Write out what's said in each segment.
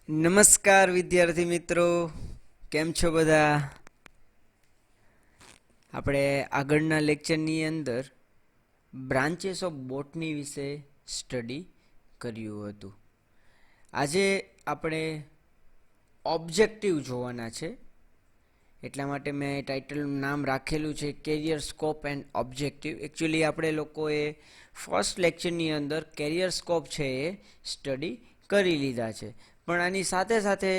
નમસ્કાર વિદ્યાર્થી મિત્રો, કેમ છો બધા? આપણે આગળના લેક્ચરની અંદર બ્રાન્ચીસ ઓફ બોટની વિશે સ્ટડી કર્યું હતું. આજે આપણે ઓબ્જેક્ટિવ જોવાના છે, એટલા માટે મેં ટાઇટલનું નામ રાખેલું છે career scope and objective. Actually આપણે લોકોએ ફર્સ્ટ લેક્ચરની અંદર કેરિયર સ્કોપ છે એ સ્ટડી કરી લીધા છે, પણ આની સાથે સાથે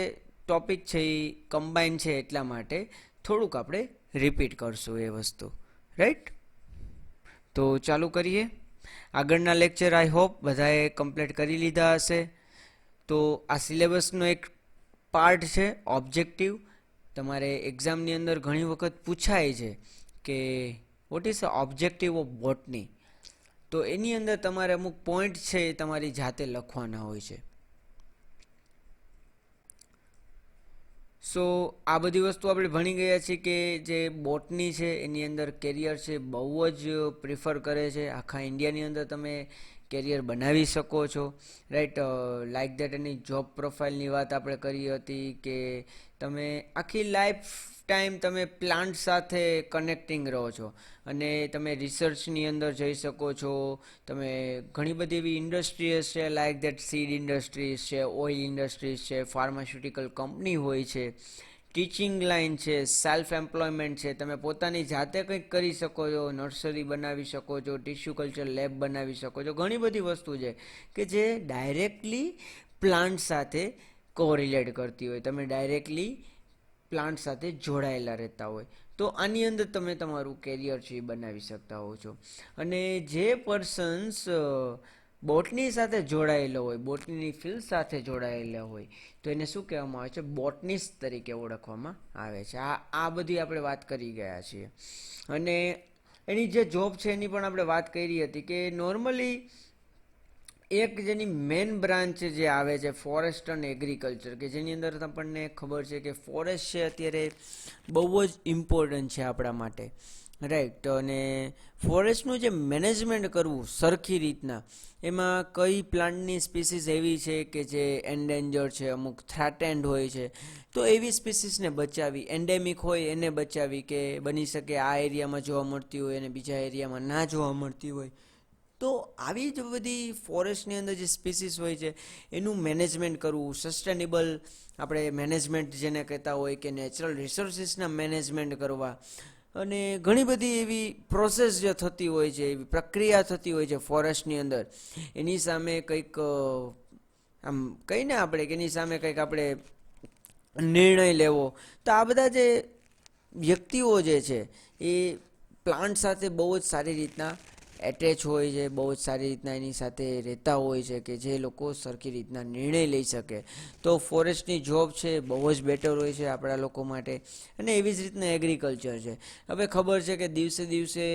ટોપિક છે એ કમ્બાઈન છે, એટલા માટે થોડુંક આપણે રિપીટ કરશું એ વસ્તુ. રાઈટ? તો ચાલુ કરીએ. આગળના લેક્ચર આઈ હોપ બધાએ કમ્પ્લીટ કરી લીધા હશે. તો આ સિલેબસનો એક પાર્ટ છે ઓબ્જેક્ટિવ. તમારે એક્ઝામની અંદર ઘણી વખત પૂછાય છે કે what is the objective of botany. તો એની અંદર તમારે અમુક પોઈન્ટ છે એ તમારી જાતે લખવાના હોય છે. સો આ બધી વસ્તુ આપણે ભણી ગયા છીએ કે જે બોટની છે એની અંદર કેરિયર છે બહુ જ પ્રિફર કરે છે. આખા ઇન્ડિયાની અંદર તમે કેરિયર બનાવી શકો છો. Right? Like that any job પ્રોફાઇલની વાત આપણે કરી હતી કે તમે આખી લાઈફ ટાઈમ તમે પ્લાન્ટ સાથે કનેક્ટિંગ રહો છો અને તમે રિસર્ચની અંદર જઈ શકો છો. તમે ઘણી બધી એવી ઇન્ડસ્ટ્રીઝ છે, લાઈક દેટ સીડ ઇન્ડસ્ટ્રીઝ છે, ઓઇલ ઇન્ડસ્ટ્રીઝ છે, ફાર્માસ્યુટિકલ કંપની હોય છે, ટીચિંગ લાઇન છે, સેલ્ફ એમ્પ્લોયમેન્ટ છે. તમે પોતાની જાતે કંઈક કરી શકો છો, નર્સરી બનાવી શકો છો, ટિશ્યુ કલ્ચર લેબ બનાવી શકો છો. ઘણી બધી વસ્તુ છે કે જે ડાયરેક્ટલી પ્લાન્ટ સાથે કોરિલેટ કરતી હોય, તમે ડાયરેક્ટલી પ્લાન્ટ સાથે જોડાયેલા રહેતા હોય. તો આની અંદર તમે તમારું કેરિયર છે એ બનાવી શકતા હો છો. અને જે પર્સન્સ બોટની સાથે જોડાયેલો હોય, બોટનીની ફિલ્ડ સાથે જોડાયેલા હોય, તો એને શું કહેવામાં આવે છે? બોટનિસ્ટ તરીકે ઓળખવામાં આવે છે. આ બધી આપણે વાત કરી ગયા છીએ. અને એની જે જોબ છે એની પણ આપણે વાત કરી હતી કે નોર્મલી એક જેની મેન બ્રાન્ચ જે આવે છે ફોરેસ્ટ અને એગ્રીકલ્ચર, કે જેની અંદર આપણને ખબર છે કે ફોરેસ્ટ છે અત્યારે બહુ જ ઇમ્પોર્ટન્ટ છે આપણા માટે. રાઈટ? અને ફોરેસ્ટનું જે મેનેજમેન્ટ કરવું સરખી રીતના, એમાં કઈ પ્લાન્ટની સ્પીસીસ એવી છે કે જે એન્ડેન્જર છે, અમુક થ્રેટેન્ડ હોય છે, તો એવી સ્પીસીસને બચાવી, એન્ડેમિક હોય એને બચાવી, કે બની શકે આ એરિયામાં જોવા મળતી હોય અને બીજા એરિયામાં ના જોવા મળતી હોય. તો આવી જ બધી ફોરેસ્ટની અંદર જે સ્પીસીસ હોય છે એનું મેનેજમેન્ટ કરવું, સસ્ટેનેબલ આપણે મેનેજમેન્ટ જેને કહેતા હોય કે નેચરલ રિસોર્સિસના મેનેજમેન્ટ કરવા, અને ઘણી બધી એવી પ્રોસેસ જે થતી હોય છે, એવી પ્રક્રિયા થતી હોય છે ફોરેસ્ટની અંદર. એની સામે કંઈક આમ કહીને આપણે કે એની સામે કંઈક આપણે નિર્ણય લેવો. તો આ બધા જે વ્યક્તિઓ જે છે એ પ્લાન્ટ સાથે બહુ જ સારી રીતના એટેચ હોય છે, બહુ જ સારી રીતના એની સાથે રહેતા હોય છે કે જે લોકો સરખી રીતના નિર્ણય લઈ શકે. તો ફોરેસ્ટની જોબ છે બહુ જ બેટર હોય છે આપણા લોકો માટે. અને એવી જ રીતના એગ્રીકલ્ચર છે. હવે ખબર છે કે દિવસે દિવસે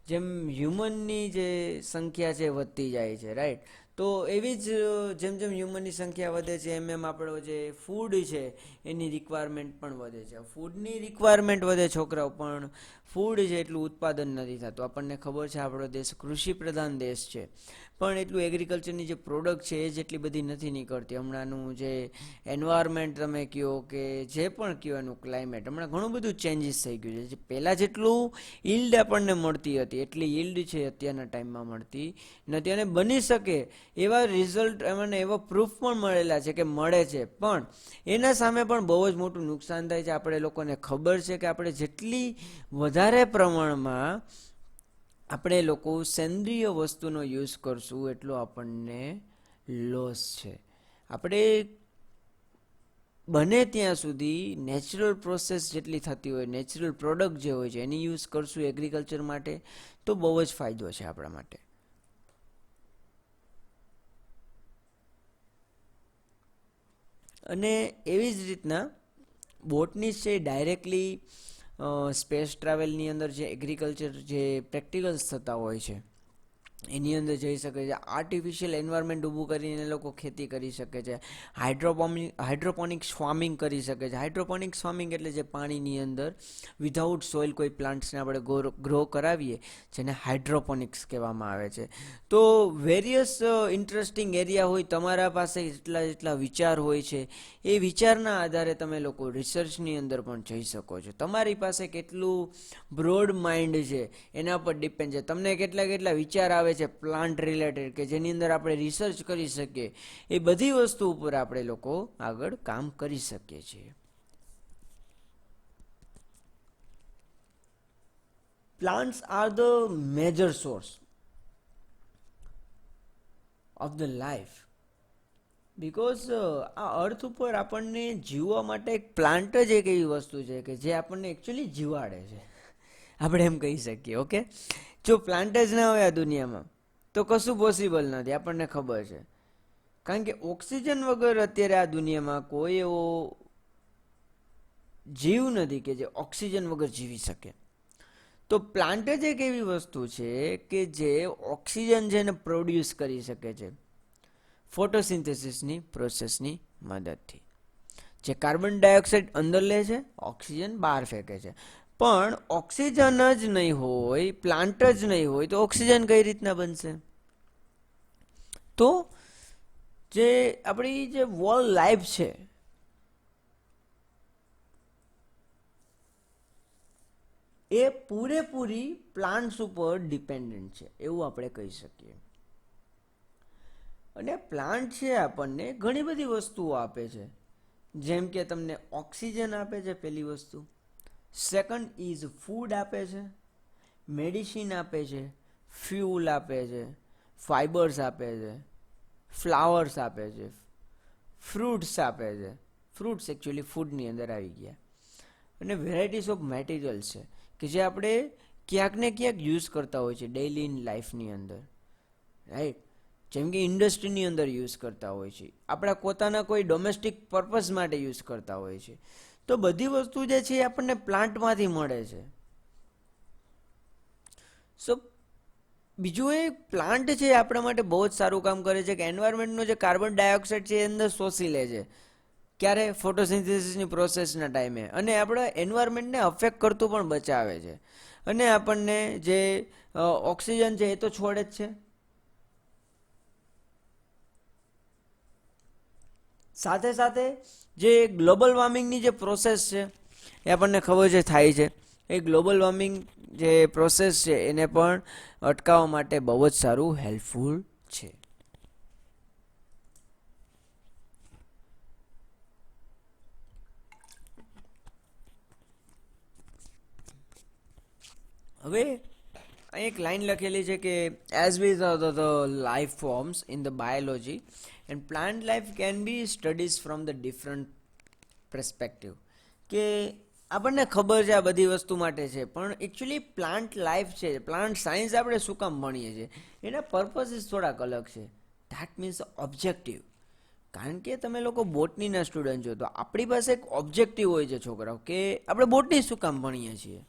જેમ હ્યુમનની જે સંખ્યા છે વધતી જાય છે, રાઈટ? તો એવી જ જેમ જેમ હ્યુમનની સંખ્યા વધે છે એમ એમ આપણો જે ફૂડ છે એની રિક્વાયરમેન્ટ પણ વધે છે. ફૂડની રિક્વાયરમેન્ટ વધે છોકરાઓ, પણ ફૂડ છે એટલું ઉત્પાદન નથી થતું. આપણને ખબર છે આપણો દેશ કૃષિ પ્રધાન દેશ છે, પણ એટલું એગ્રીકલ્ચરની જે પ્રોડક્ટ છે એ જેટલી બધી નથી નીકળતી. હમણાંનું જે એન્વાયરમેન્ટ તમે કહો કે જે પણ કહો, એનું ક્લાઇમેટ હમણાં ઘણું બધું ચેન્જીસ થઈ ગયું છે. પહેલાં જેટલું યીલ્ડ આપણને મળતી હતી એટલી યીલ્ડ છે અત્યારના ટાઈમમાં મળતી નથી. અને બની શકે એવા રિઝલ્ટ એમને એવા પ્રૂફ પણ મળેલા છે કે મળે છે, પણ એના સામે પણ બહુ જ મોટું નુકસાન થાય છે. આપણે લોકોને ખબર છે કે આપણે જેટલી વધારે પ્રમાણમાં આપણે લોકો સેન્દ્રિય વસ્તુનો યુઝ કરશું એટલો આપણને લોસ છે. આપણે બને ત્યાં સુધી નેચરલ પ્રોસેસ જેટલી થતી હોય, નેચરલ પ્રોડક્ટ જે હોય છે એની યુઝ કરશું એગ્રીકલ્ચર માટે, તો બહુ જ ફાયદો છે આપણા માટે. અને એવી જ રીતના બોટનિસ્ટ છે ડાયરેક્ટલી સ્પેસ ટ્રાવેલની અંદર જે એગ્રીકલ્ચર જે પ્રેક્ટિકલ્સ થતા હોય છે એની અંદર જઈ શકે છે. આર્ટિફિશિયલ એન્વાયરમેન્ટ ઊભું કરીને લોકો ખેતી કરી શકે છે. હાઇડ્રોપોનિક્સ ફાર્મિંગ કરી શકે છે. હાઇડ્રોપોનિક્સ ફાર્મિંગ એટલે જે પાણીની અંદર વિધાઉટ સોઇલ કોઈ પ્લાન્ટ્સને આપણે ગ્રો કરાવીએ, જેને હાઇડ્રોપોનિક્સ કહેવામાં આવે છે. તો વેરિયસ ઇન્ટરેસ્ટિંગ એરિયા હોય, તમારા પાસે જેટલા વિચાર હોય છે, એ વિચારના આધારે તમે લોકો રિસર્ચની અંદર પણ જઈ શકો છો. તમારી પાસે કેટલું બ્રોડ માઇન્ડ છે એના પર ડિપેન્ડ છે. તમને કેટલા વિચાર આવે છે પ્લાન્ટ રિલેટેડ કે જેની અંદર આપણે રિસર્ચ કરી શકીએ, એ બધી વસ્તુ ઉપર આપણે લોકો આગળ કામ કરી શકીએ છીએ. Plants are the major source of the life, because આ અર્થ ઉપર આપણને જીવવા માટે એક પ્લાન્ટ જ એક એવી વસ્તુ છે કે જે આપણને એકચ્યુઅલી જીવાડે છે, આપણે એમ કહી શકીએ. ઓકે, જો પ્લાન્ટ જ ના હોય આ દુનિયામાં તો કશું પોસિબલ નથી, આપણને ખબર છે. કારણ કે ઓક્સિજન વગર અત્યારે આ દુનિયામાં કોઈ એવો જીવ નથી કે જે ઓક્સિજન વગર જીવી શકે. તો પ્લાન્ટ જ એક એવી વસ્તુ છે કે જે ઓક્સિજન છે એને પ્રોડ્યુસ કરી શકે છે ફોટોસિન્થેસિસની પ્રોસેસની મદદથી. જે કાર્બન ડાયોક્સાઇડ અંદર લે છે, ઓક્સિજન બહાર ફેંકે છે. પણ ઓક્સિજન જ નહીં હોય, પ્લાન્ટ જ નહીં હોય તો ઓક્સિજન કઈ રીતના બનશે? તો જે આપણી જે વર્લ્ડ લાઈફ છે એ પૂરેપૂરી પ્લાન્ટ્સ ઉપર ડિપેન્ડન્ટ છે, એવું આપણે કહી શકીએ. અને પ્લાન્ટ છે આપણને ઘણી બધી વસ્તુઓ આપે છે. જેમ કે તમને ઓક્સિજન આપે છે, પહેલી વસ્તુ. સેકન્ડ ઇઝ ફૂડ આપે છે, મેડિસિન આપે છે, ફ્યુલ આપે છે, ફાઈબર્સ આપે છે, ફ્લાવર્સ આપે છે, ફ્રૂટ્સ આપે છે. ફ્રૂટ્સ એકચ્યુઅલી ફૂડની અંદર આવી ગયા. અને વેરાયટીઝ ઓફ મેટિરિયલ્સ છે કે જે આપણે ક્યાંક ને ક્યાંક યુઝ કરતા હોય છે ડેઇલી ઇન લાઈફની અંદર, રાઈટ? જેમ કે ઇન્ડસ્ટ્રીની અંદર યુઝ કરતા હોય છે, આપણા પોતાના કોઈ ડોમેસ્ટિક પર્પઝ માટે યુઝ કરતા હોય છે. તો બધી વસ્તુ જે છે એ આપણને પ્લાન્ટમાંથી મળે છે. સો બીજું એ પ્લાન્ટ છે આપણા માટે બહુ જ સારું કામ કરે છે કે એન્વાયરમેન્ટનો જે કાર્બન ડાયોક્સાઇડ છે એ અંદર શોષી લે છે. ક્યારે? ફોટોસિન્થેસિસની પ્રોસેસના ટાઈમે. અને આપણા એન્વાયરમેન્ટને અફેક્ટ કરતું પણ બચાવે છે. અને આપણને જે ઓક્સિજન છે એ તો છોડે જ છે. સાથે સાથે જે ગ્લોબલ વોર્મિંગની જે પ્રોસેસ છે એ આપણને ખબર છે થાય છે. એ ગ્લોબલ વોર્મિંગ જે પ્રોસેસ છે એને પણ અટકાવવા માટે બહુ જ સારું હેલ્પફુલ છે. હવે એક લાઈન લખેલી છે કે as with the life forms in the biology and plant life can be studies from the different perspective. કે આપણને ખબર છે આ બધી વસ્તુ માટે છે, પણ એકચ્યુઅલી પ્લાન્ટ લાઈફ છે, પ્લાન્ટ સાયન્સ આપણે શું કામ ભણીએ છીએ, એના પર્પઝીસ થોડાક અલગ છે. That means objective. કારણ કે તમે લોકો બોટનીના સ્ટુડન્ટ છો તો આપણી પાસે એક ઓબ્જેક્ટિવ હોય છે છોકરાઓ, કે આપણે બોટની શું કામ ભણીએ છીએ.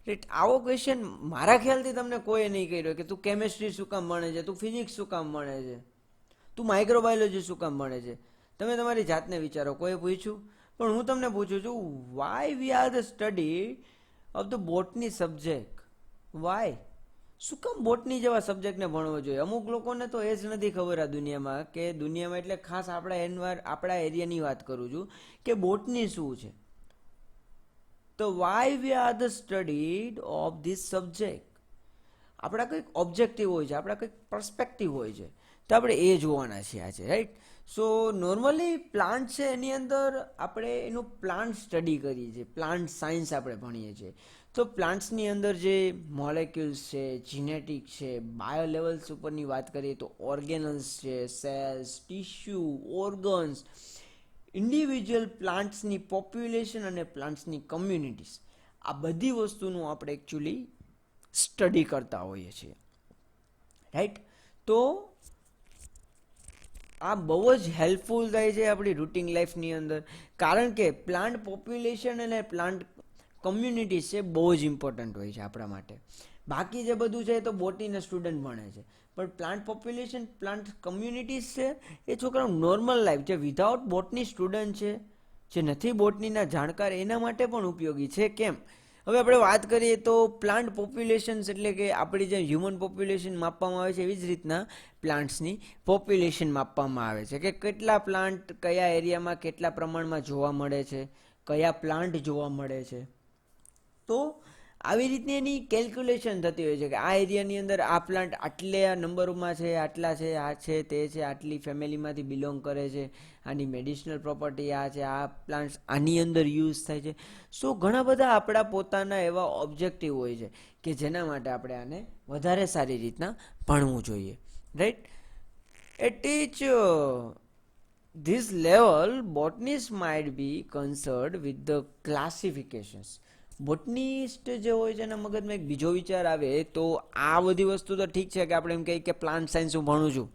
રાઈટ? આવો ક્વેશ્ચન મારા ખ્યાલથી તમને કોઈ નહીં કર્યો કે તું કેમેસ્ટ્રી શું કામ ભણે છે, તું ફિઝિક્સ શું કામ ભણે છે, તું માઇક્રોબાયોલોજી શું કામ ભણે છે. તમે તમારી જાતને વિચારો, કોઈ પૂછ્યું? પણ હું તમને પૂછું છું, why we are the study of the botany subject? Why? શું કામ બોટની જેવા સબ્જેક્ટને ભણવો જોઈએ? અમુક લોકોને તો એ જ નથી ખબર આ દુનિયામાં, કે દુનિયામાં એટલે ખાસ આપણા એરિયાની વાત કરું છું, કે બોટની શું છે. તો Y we are the studied of this subject? આપણા કંઈક ઓબ્જેક્ટિવ હોય છે, આપણા કંઈક પર્સપેક્ટિવ હોય છે, તો આપણે એ જોવાના છીએ આજે, રાઈટ? સો નોર્મલી પ્લાન્ટ છે એની અંદર આપણે એનું પ્લાન્ટ સ્ટડી કરીએ છીએ, પ્લાન્ટ સાયન્સ આપણે ભણીએ છીએ. તો પ્લાન્ટ્સની અંદર જે મોલેક્યુલ્સ છે, જીનેટિક છે, બાયો લેવલ્સ ઉપરની વાત કરીએ તો ઓર્ગેનલ્સ છે, સેલ્સ, ટિશ્યુ, ઓર્ગન્સ, ઇન્ડિવિજ્યુઅલ પ્લાન્ટ્સની પોપ્યુલેશન અને પ્લાન્ટ્સની કમ્યુનિટીઝ, આ બધી વસ્તુનું આપણે એકચ્યુઅલી સ્ટડી કરતા હોઈએ છીએ, રાઈટ? તો આ બહુ જ હેલ્પફુલ થાય છે આપણી રૂટીન લાઈફની અંદર. કારણ કે પ્લાન્ટ પોપ્યુલેશન અને પ્લાન્ટ કમ્યુનિટીઝ છે બહુ જ ઇમ્પોર્ટન્ટ હોય છે આપણા માટે. બાકી જે બધું છે એ તો બોટનીના સ્ટુડન્ટ ભણે છે, પણ પ્લાન્ટ પોપ્યુલેશન, પ્લાન્ટ કમ્યુનિટીઝ છે એ છોકરાઓ નોર્મલ લાઈફ જે વિધાઉટ બોટની સ્ટુડન્ટ છે, જે નથી બોટનીના જાણકાર, એના માટે પણ ઉપયોગી છે. કેમ? હવે આપણે વાત કરીએ તો પ્લાન્ટ પોપ્યુલેશન્સ એટલે કે આપણી જે હ્યુમન પોપ્યુલેશન માપવામાં આવે છે એવી જ રીતના પ્લાન્ટ્સની પોપ્યુલેશન માપવામાં આવે છે કે કેટલા પ્લાન્ટ કયા એરિયામાં કેટલા પ્રમાણમાં જોવા મળે છે, કયા પ્લાન્ટ જોવા મળે છે. તો આવી રીતની એની કેલ્ક્યુલેશન થતી હોય છે કે આ એરિયાની અંદર આ પ્લાન્ટ આટલા નંબરોમાં છે, આટલા છે, આ છે, તે છે, આટલી ફેમિલીમાંથી બિલોંગ કરે છે, આની મેડિસિનલ પ્રોપર્ટી આ છે, આ પ્લાન્ટ્સ આની અંદર યુઝ થાય છે. સો ઘણા બધા આપણા પોતાના એવા ઓબ્જેક્ટિવ હોય છે કે જેના માટે આપણે આને વધારે સારી રીતના ભણવું જોઈએ, right? At each this level botanists might be concerned with the classifications. Botanist જે હોય છે એના મગજમાં એક બીજો વિચાર આવે તો આ બધી વસ્તુ તો ઠીક છે કે આપણે એમ કહીએ કે પ્લાન્ટ સાયન્સ હું ભણું છું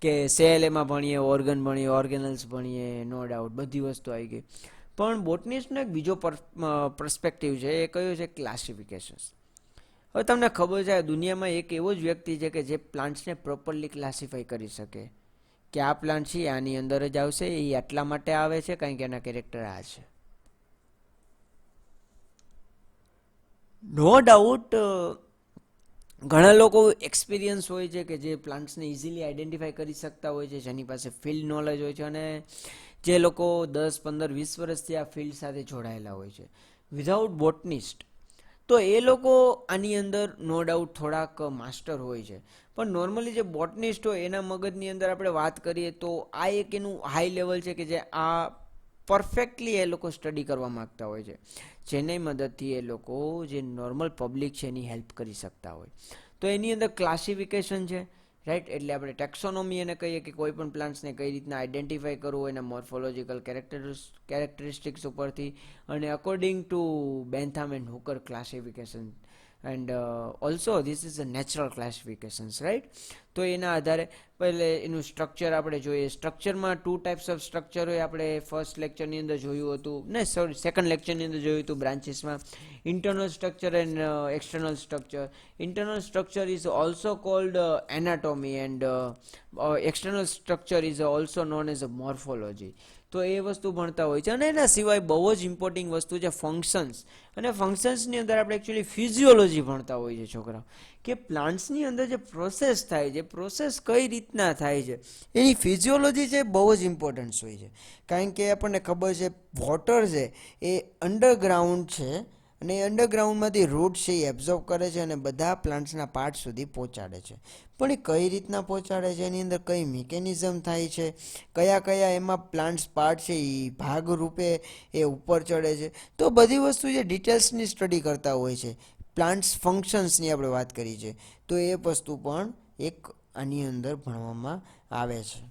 કે સેલ એમાં ભણીએ, ઓર્ગન ભણીએ, ઓર્ગેનલ્સ ભણીએ, નો ડાઉટ બધી વસ્તુ આવી ગઈ. પણ બોટનિસ્ટનો એક બીજો પર્સપેક્ટિવ છે, એ કયો છે? ક્લાસિફિકેશન્સ. હવે તમને ખબર છે દુનિયામાં એક એવો જ વ્યક્તિ છે કે જે પ્લાન્ટ્સને પ્રોપરલી ક્લાસિફાઈ કરી શકે કે આ પ્લાન્ટ છે આની અંદર જ આવશે, એ આટલા માટે આવે છે કારણ કે એના કેરેક્ટર આ છે. નો ડાઉટ ઘણા લોકો એક્સપિરિયન્સ હોય છે કે જે પ્લાન્ટ્સને ઇઝીલી આઈડેન્ટિફાઈ કરી શકતા હોય છે, જેની પાસે ફિલ્ડ નોલેજ હોય છે, અને જે લોકો 10, 15, 20 વર્ષથી આ ફિલ્ડ સાથે જોડાયેલા હોય છે. વિધાઉટ બોટનિસ્ટ તો એ લોકો આની અંદર નો ડાઉટ થોડાક માસ્ટર હોય છે, પણ નોર્મલી જે બોટનિસ્ટ હોય એના મગજની અંદર આપણે વાત કરીએ તો આ એક એનું હાઈ લેવલ છે કે જે આ પરફેક્ટલી એ લોકો સ્ટડી કરવા માગતા હોય છે, જેની મદદથી એ લોકો જે નોર્મલ પબ્લિક છે એની હેલ્પ કરી શકતા હોય. તો એની અંદર ક્લાસિફિકેશન છે, રાઈટ? એટલે આપણે ટેક્સોનોમી એને કહીએ કે કોઈ પણ પ્લાન્ટ્સને કઈ રીતના આઈડેન્ટિફાઈ કરવું એના મોર્ફોલોજીકલ કેરેક્ટરિસ્ટિક્સ ઉપરથી, અને according to Bentham and Hooker classification, and also this is a natural classifications, right? તો એના આધારે પહેલે એનું સ્ટ્રક્ચર આપણે જોઈએ. સ્ટ્રક્ચરમાં 2 ટાઈપ્સ ઓફ સ્ટ્રક્ચર હોય, આપણે ફર્સ્ટ લેક્ચરની અંદર જોયું હતું, ને સોરી સેકન્ડ લેક્ચરની અંદર જોયું હતું બ્રાન્ચીસમાં. Internal structure and external structure. Internal structure is also called anatomy and external structure is also known as a morphology. તો એ વસ્તુ ભણતા હોય છે. અને એના સિવાય બહુ જ ઇમ્પોર્ટિંગ વસ્તુ છે ફંક્શન્સ. અને ફંક્શન્સની અંદર આપણે એકચ્યુઅલી ફિઝિયોલોજી ભણતા હોઈએ છીએ છોકરાઓ, કે પ્લાન્ટ્સની અંદર જે પ્રોસેસ થાય છે, પ્રોસેસ કઈ રીતના થાય છે, એની ફિઝિયોલોજી છે બહુ જ ઇમ્પોર્ટન્સ હોય છે. કારણ કે આપણને ખબર છે વોટર છે એ અંડરગ્રાઉન્ડ છે, અને એ અંડરગ્રાઉન્ડમાંથી રૂટ છે એ એબ્ઝોર્બ કરે છે અને બધા પ્લાન્ટ્સના પાર્ટ સુધી પહોંચાડે છે. પણ એ કઈ રીતના પહોંચાડે છે, એની અંદર કઈ મિકેનિઝમ થાય છે, કયા કયા એમાં પ્લાન્ટ્સ પાર્ટ છે એ ભાગરૂપે એ ઉપર ચડે છે, તો બધી વસ્તુ જે ડિટેલ્સની સ્ટડી કરતા હોય છે. પ્લાન્ટ્સ ફંક્શન્સની આપણે વાત કરી છે, તો એ વસ્તુ પણ એક આની અંદર ભણવામાં આવે છે.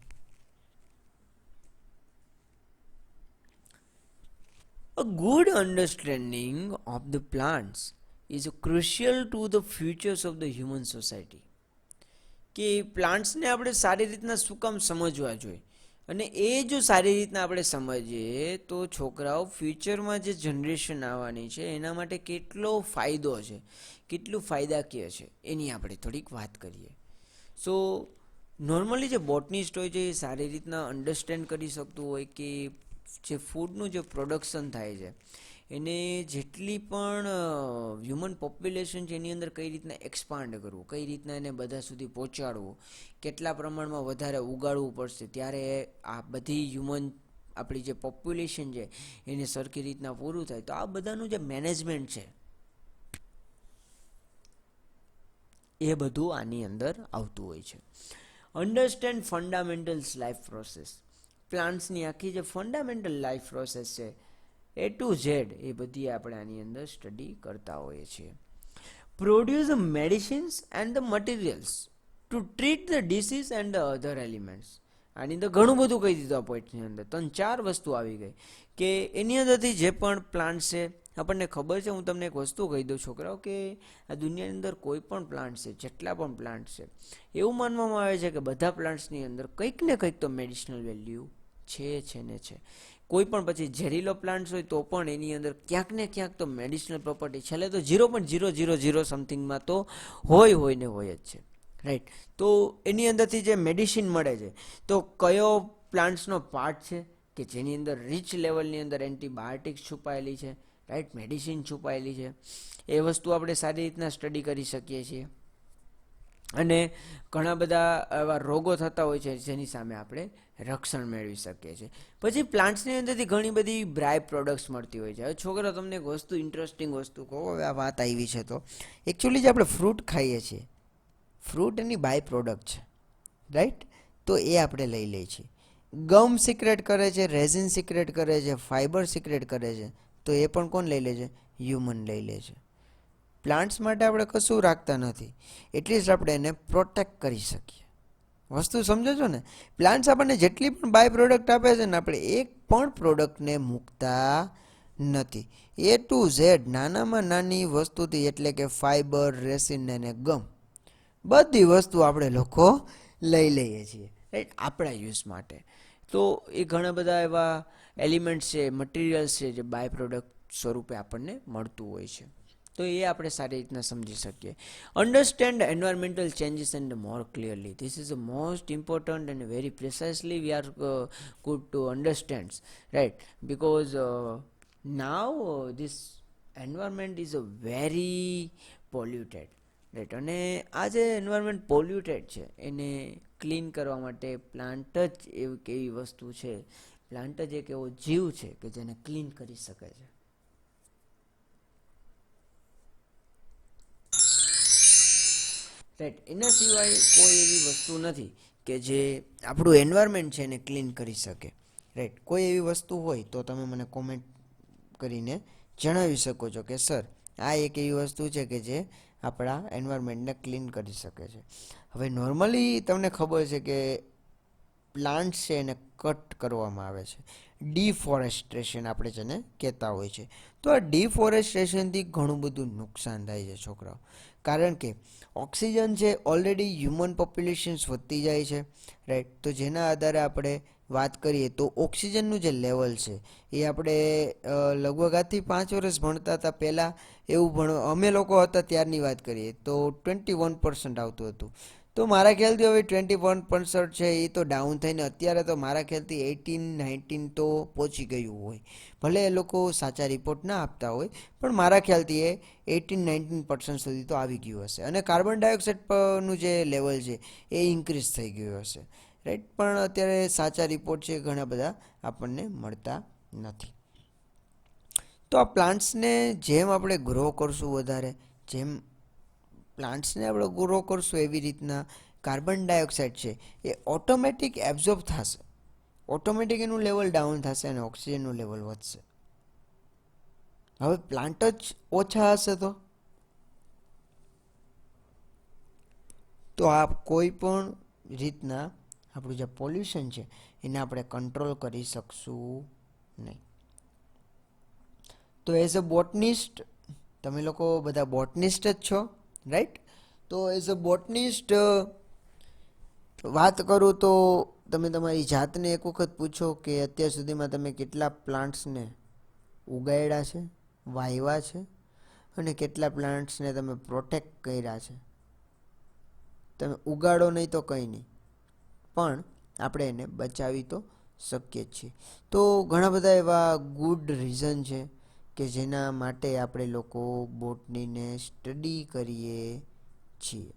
A good understanding of the plants is crucial to the futures of the human society. કે પ્લાન્ટ્સને આપણે સારી રીતના શું કામ સમજવા જોઈએ, અને એ જો સારી રીતના આપણે સમજીએ તો છોકરાઓ ફ્યુચરમાં જે જનરેશન આવવાની છે એના માટે કેટલો ફાયદો છે, કેટલું ફાયદાકીય છે, એની આપણે થોડીક વાત કરીએ. સો નોર્મલી જે બોટનિસ્ટ હોય છે એ સારી રીતના અન્ડરસ્ટેન્ડ કરી શકતું હોય કે જે ફૂડનું જે પ્રોડક્શન થાય છે એને જેટલી પણ હ્યુમન પોપ્યુલેશન છે એની અંદર કઈ રીતના એક્સપાન્ડ કરવું, કઈ રીતના એને બધા સુધી પહોંચાડવું, કેટલા પ્રમાણમાં વધારે ઉગાડવું પડશે ત્યારે આ બધી હ્યુમન આપણી જે પોપ્યુલેશન છે એને સરખી રીતના પૂરું થાય. તો આ બધાનું જે મેનેજમેન્ટ છે એ બધું આની અંદર આવતું હોય છે. Understand fundamentals life process. પ્લાન્ટ્સની આખી જે ફંડામેન્ટલ લાઈફ પ્રોસેસ છે એ ટુ ઝેડ એ બધી આપણે આની અંદર સ્ટડી કરતા હોઈએ છીએ. Produce medicines and the materials two treat the disease and the other elements. આની અંદર ઘણું બધું કહી દીધું આ પોઈન્ટની અંદર, 3-4 વસ્તુ આવી ગઈ કે એની અંદરથી જે પણ પ્લાન્ટ છે આપણને ખબર છે. હું તમને એક વસ્તુ કહી દઉં છોકરાઓ કે આ દુનિયાની અંદર કોઈ પણ પ્લાન્ટ છે, જેટલા પણ પ્લાન્ટ છે, એવું માનવામાં આવે છે કે બધા પ્લાન્ટ્સની અંદર કંઈક ને કંઈક તો મેડિસિનલ વેલ્યુ છે ને છે. કોઈ પણ પછી ઝેરીલો પ્લાન્ટ્સ હોય તો પણ એની અંદર ક્યાંક ને ક્યાંક તો મેડિસિનલ પ્રોપર્ટી છેલ્લે તો 0.000 સમથિંગમાં તો હોય ને હોય જ છે. રાઈટ. તો એની અંદરથી જે મેડિસિન મળે છે, તો કયો પ્લાન્ટ્સનો પાર્ટ છે કે જેની અંદર રીચ લેવલની અંદર એન્ટીબાયોટિક્સ છુપાયેલી છે, રાઈટ, મેડિસિન છુપાયેલી છે, એ વસ્તુ આપણે સારી રીતના સ્ટડી કરી શકીએ છીએ. અને ઘણા બધા એવા રોગો થતા હોય છે જેની સામે આપણે રક્ષણ મેળવી શકીએ છીએ. પછી પ્લાન્ટ્સની અંદરથી ઘણી બધી બ્રાય પ્રોડક્ટ્સ મળતી હોય છે. હવે છોકરા, તમને એક વસ્તુ, ઇન્ટરેસ્ટિંગ વસ્તુ કહો, હવે આ વાત આવી છે તો એકચ્યુઅલી જે આપણે ફ્રૂટ ખાઈએ છીએ, ફ્રૂટ એની બાય પ્રોડક્ટ છે, રાઈટ. તો એ આપણે લઈ લઈએ છીએ. ગમ સિક્રેટ કરે છે, રેઝિન સિક્રેટ કરે છે, ફાઈબર સિક્રેટ કરે છે, તો એ પણ કોણ લઈ લે છે? હ્યુમન લઈ લે છે. પ્લાન્ટ્સ માટે આપણે કશું રાખતા નથી, એટલીસ્ટ આપણે એને પ્રોટેક્ટ કરી શકીએ. વસ્તુ સમજો છો ને? પ્લાન્ટ્સ આપણને જેટલી પણ બાય પ્રોડક્ટ આપે છે ને, આપણે એક પણ પ્રોડક્ટને મૂકતા નથી. એ ટુ ઝેડ, નાનામાં નાની વસ્તુથી, એટલે કે ફાઈબર, રેસિન અને ગમ, બધી વસ્તુ આપણે લોકો લઈ લઈએ છીએ, રાઈટ, આપણા યુઝ માટે. તો એ ઘણા બધા એવા એલિમેન્ટ્સ છે, મટીરિયલ્સ છે, જે બાય પ્રોડક્ટ સ્વરૂપે આપણને મળતું હોય છે. તો એ આપણે સારી રીતના સમજી શકીએ. Understand environmental changes and more clearly. This is a most important and very precisely we are good to understand, right, because now this environment is a very polluted, right. અને આ જે એન્વાયરમેન્ટ પોલ્યુટેડ છે એને clean કરવા માટે plant જ એવી વસ્તુ છે, પ્લાન્ટ જ એક એવો જીવ છે કે જેને ક્લીન કરી શકે છે. રાઈટ. એના સિવાય કોઈ એવી વસ્તુ નથી કે જે આપણું એન્વાયરમેન્ટ છે એને ક્લીન કરી શકે, રાઈટ. કોઈ એવી વસ્તુ હોય તો તમે મને કોમેન્ટ કરીને જણાવી શકો છો કે સર, આ એક એવી વસ્તુ છે કે જે આપણા એન્વાયરમેન્ટને ક્લીન કરી શકે છે. હવે નોર્મલી તમને ખબર છે કે પ્લાન્ટ્સ છે એને કટ કરવામાં આવે છે, ડિફોરેસ્ટ્રેશન આપણે જેને કહેતા હોય છે. તો આ ડિફોરેસ્ટ્રેશનથી ઘણું બધું નુકસાન થાય છે છોકરાઓ. કારણ કે ઓક્સિજન છે, ઓલરેડી હ્યુમન પોપ્યુલેશન્સ વધતી જાય છે, રાઈટ. તો જેના આધારે આપણે વાત કરીએ તો ઓક્સિજનનું જે લેવલ છે એ આપણે લગભગ આજથી 5 વર્ષ ભણતા હતા પહેલાં, એવું અમે લોકો હતા ત્યારની વાત કરીએ તો 21% આવતું હતું. તો મારા ખ્યાલથી હવે 21% છે એ તો ડાઉન થઈને અત્યારે તો મારા ખ્યાલથી 18-19 તો પહોંચી ગયું હોય. ભલે એ લોકો સાચા રિપોર્ટ ના આપતા હોય, પણ મારા ખ્યાલથી એ 18-19% સુધી તો આવી ગયું હશે. અને કાર્બન ડાયોક્સાઇડનું જે લેવલ છે એ ઇન્ક્રીઝ થઈ ગયું હશે, રાઈટ. પણ અત્યારે સાચા રિપોર્ટ છે ઘણા બધા આપણને મળતા નથી. તો આ પ્લાન્ટ્સને જેમ આપણે ગ્રો કરશું વધારે, જેમ પ્લાન્ટ્સને આપણે ગ્રો કરશું એવી રીતના કાર્બન ડાયોક્સાઇડ છે એ ઓટોમેટિક એબ્ઝોર્બ થશે, ઓટોમેટિક એનું લેવલ ડાઉન થશે અને ઓક્સિજનનું લેવલ વધશે. હવે પ્લાન્ટ જ ઓછા હશે તો આ કોઈ પણ રીતના આપણું જે પોલ્યુશન છે એને આપણે કંટ્રોલ કરી શકશું નહીં. તો એઝ અ બોટનિસ્ટ, તમે લોકો બધા બોટનિસ્ટ જ છો, રાઈટ. તો એઝ અ બોટનિસ્ટ વાત કરું તો તમે તમારી જાતને એક વખત પૂછો કે અત્યાર સુધીમાં તમે કેટલા પ્લાન્ટ્સને ઉગાડ્યા છે, વાવ્યા છે, અને કેટલા પ્લાન્ટ્સને તમે પ્રોટેક્ટ કર્યા છે. તમે ઉગાડો નહીં તો કંઈ નહીં, પણ આપણે એને બચાવી તો શકીએ જ છીએ. તો ઘણા બધા એવા ગુડ રીઝન છે કે જેના માટે આપણે લોકો બોટનીને સ્ટડી કરીએ છીએ.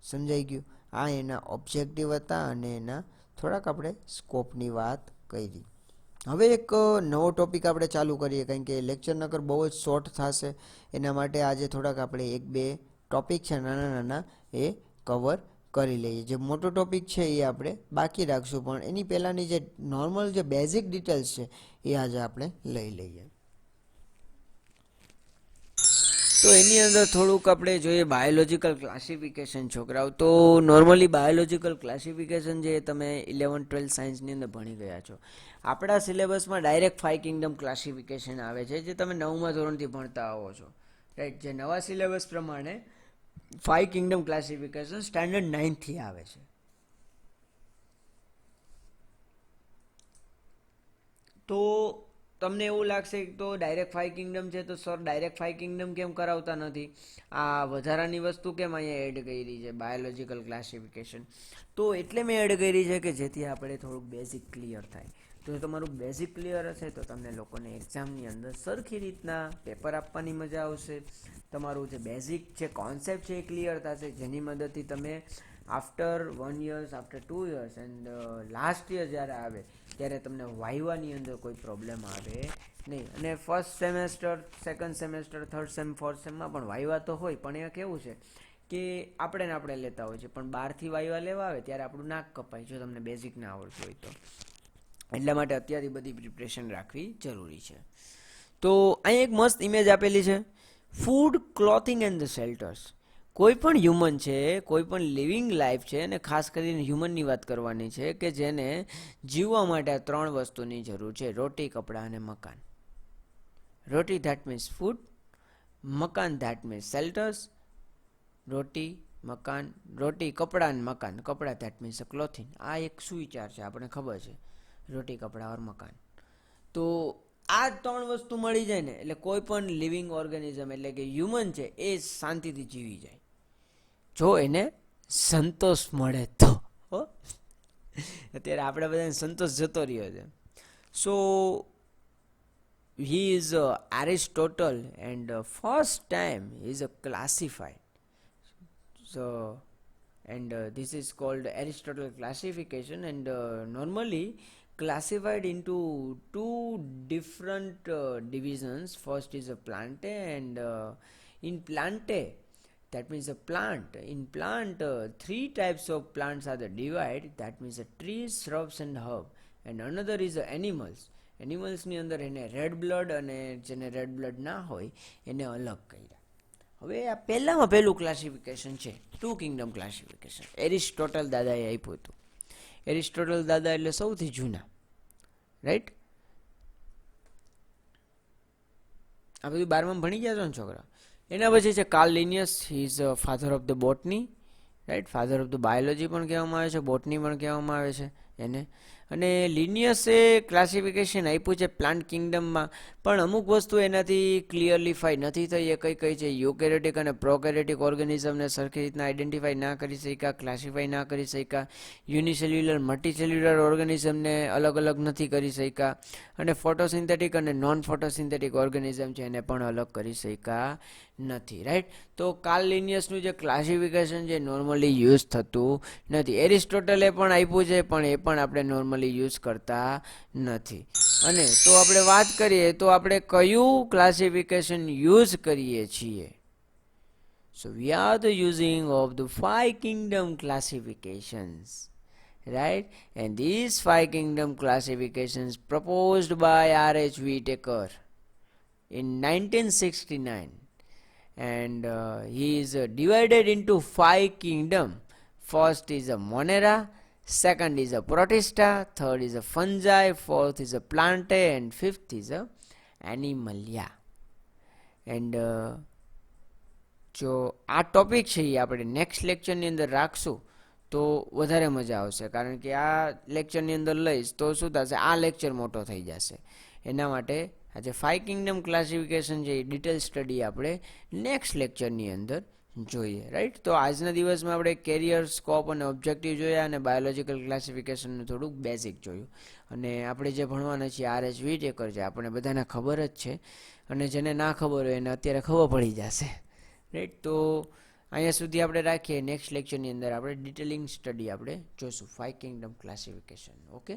સમજાઈ ગયું? આ એના ઓબ્જેક્ટિવ હતા અને એના થોડાક આપણે સ્કોપની વાત કરી. હવે એક નવો ટોપિક આપણે ચાલુ કરીએ, કારણ કે લેક્ચર નકર બહુ જ શોર્ટ થશે. એના માટે આજે થોડાક આપણે 1-2 ટોપિક છે નાના નાના એ કવર કરી લઈએ. જે મોટો ટોપિક છે એ આપણે બાકી રાખશું, પણ એની પહેલાંની જે નોર્મલ જે બેઝિક ડિટેલ્સ છે એ આજે આપણે લઈ લઈએ. તો એની અંદર થોડુંક આપણે જોઈએ બાયોલોજિકલ ક્લાસિફિકેશન છોકરાઓ. તો નોર્મલી બાયોલોજિકલ ક્લાસિફિકેશન જે તમે 11-12 સાયન્સની અંદર ભણી ગયા છો, આપણા સિલેબસમાં ડાયરેક્ટ 5 કિંગડમ ક્લાસિફિકેશન આવે છે જે તમે 9મા ધોરણથી ભણતા આવો છો, રાઈટ. જે નવા સિલેબસ પ્રમાણે 5 કિંગડમ ક્લાસિફિકેશન સ્ટાન્ડર્ડ 9થી આવે છે. તો તમને એવું લાગશે તો ડાયરેક્ટ 5 કિંગડમ છે તો સર ડાયરેક્ટ 5 કિંગડમ કેમ કરાવતા નથી, આ વધારાની વસ્તુ કેમ અહીંયા એડ કરી છે બાયોલોજિકલ ક્લાસિફિકેશન. તો એટલે મેં એડ કરી છે કે જેથી આપણે થોડુંક બેઝિક ક્લિયર થાય. તો તમારું બેઝિક ક્લિયર હશે તો તમને લોકોને એક્ઝામની અંદર સરખી રીતના પેપર આપવાની મજા આવશે. તમારું જે બેઝિક જે કોન્સેપ્ટ છે એ ક્લિયર થશે, જેની મદદથી તમે after 1 years, after 2 years and last year જ્યારે આવે ત્યારે તમને વાઇવાની અંદર કોઈ પ્રોબ્લેમ આવે નહીં. અને first semester, second semester, third sem, fourth સેમમાં પણ વાઇવા તો હોય, પણ એ કેવું છે કે આપણે લેતા હોય છે, પણ બહારથી વાઇવા લેવા આવે ત્યારે આપણું નાક કપાય જો તમને બેઝિક ના આવડતું હોય તો. એટલા માટે અત્યારે બધી પ્રિપરેશન રાખવી જરૂરી છે. તો અહીં એક મસ્ત ઇમેજ આપેલી છે, ફૂડ, ક્લોથિંગ એન્ડ ધ શેલ્ટર્સ. કોઈ પણ હ્યુમન છે, કોઈ પણ લિવિંગ લાઈફ છે, અને ખાસ કરીને હ્યુમનની વાત કરવાની છે કે જેને જીવવા માટે આ 3 વસ્તુની જરૂર છે, રોટી, કપડાં અને મકાન. રોટી ધેટ મીન્સ ફૂડ, મકાન ધેટ મીન્સ શેલ્ટર્સ. રોટી, મકાન, રોટી, કપડાં અને મકાન, કપડાં ધેટ મીન્સ ક્લોથિંગ. આ એક સુવિચાર છે, આપણને ખબર છે, રોટી, કપડાં ઓર મકાન. તો આ 3 વસ્તુ મળી જાય ને એટલે કોઈ પણ લિવિંગ ઓર્ગેનિઝમ એટલે કે હ્યુમન છે એ શાંતિથી જીવી જાય, જો એને સંતોષ મળે તો. અત્યારે આપણે બધાને સંતોષ જતો રહ્યો છે. સો he is Aristotle and first time he is classified. So and this is called Aristotle classification, and normally classified into 2 different divisions. First is a plante, and in plante, that means a plant. In plant, 3 types of plants are the divide. That means trees, shrubs and herb. And another is animals. Animals ની અંદર એને red blood અને જેને red blood ના હોય એને અલગ કર્યા. હવે આ પહેલું ક્લાસિફિકેશન છે 2 કિંગડમ ક્લાસિફિકેશન. એરિસ્ટોટલ દાદાએ આપ્યું હતું. એરિસ્ટોટલ દાદા એટલે સૌથી જૂના, રાઈટ? આ બધું 12માં ભણી ગયા છો ને છોકરા. એના પછી છે Carl Linnaeus. He is father of the botany, right? Father of the biology પણ કહેવામાં આવે છે, બોટની પણ કહેવામાં આવે છે એને. અને લિનિયસે ક્લાસિફિકેશન આપ્યું છે પ્લાન્ટ કિંગડમમાં, પણ અમુક વસ્તુ એનાથી ક્લિયરલીફાઈ નથી થઈ. એ કઈ છે, યુકેરેટિક અને પ્રોકેરેટિક ઓર્ગેનિઝમને સરખી રીતના આઈડેન્ટિફાઈ ના કરી શક્યા, ક્લાસિફાઈ ના કરી શક્યા. યુનિસેલ્યુલર, મલ્ટીસેલ્યુલર ઓર્ગેનિઝમને અલગ નથી કરી શક્યા. અને ફોટોસિન્થેટિક અને નોન ફોટોસિન્થેટિક ઓર્ગેનિઝમ છે એને પણ અલગ કરી શક્યા નથી, રાઈટ? તો કાર્લ લિનિયસનું જે ક્લાસિફિકેશન છે નોર્મલી યુઝ થતું નથી. એરિસ્ટોટલે પણ આપ્યું છે, પણ એ પણ આપણે નોર્મલી યુઝ કરતા નથી. અને તો આપણે વાત કરીએ તો આપણે કયું ક્લાસિફિકેશન યુઝ કરીએ છીએ? So we are the using of the 5 kingdom classifications, right? And these 5 kingdom classifications proposed by R.H. Whitaker in 1969, and he is divided into 5 kingdom. First is a Monera, second is a Protista, third is a fungi, fourth is a Plantae, and fifth is a Animalia. And જો આ topic છે એ આપણે next લેક્ચરની અંદર રાખશું તો વધારે મજા આવશે, કારણ કે આ લેક્ચરની અંદર લઈશ તો શું થશે, આ લેક્ચર મોટો થઈ જશે. એના માટે આજે 5 કિંગડમ ક્લાસિફિકેશન છે એ ડિટેલ સ્ટડી આપણે નેક્સ્ટ લેક્ચરની અંદર જોઈએ, રાઈટ? તો આજના દિવસમાં આપણે કેરિયર, સ્કોપ અને ઓબ્જેક્ટિવ જોયા, અને બાયોલોજિકલ ક્લાસિફિકેશનનું થોડુંક બેઝિક જોયું. અને આપણે જે ભણવાના છીએ R.H. Whitaker છે, આપણને બધાને ખબર જ છે, અને જેને ના ખબર હોય એને અત્યારે ખબર પડી જશે, રાઈટ? તો અહીંયા સુધી આપણે રાખીએ. નેક્સ્ટ લેક્ચરની અંદર આપણે ડિટેલિંગ સ્ટડી આપણે જોઈશું 5 કિંગડમ ક્લાસિફિકેશન. ઓકે.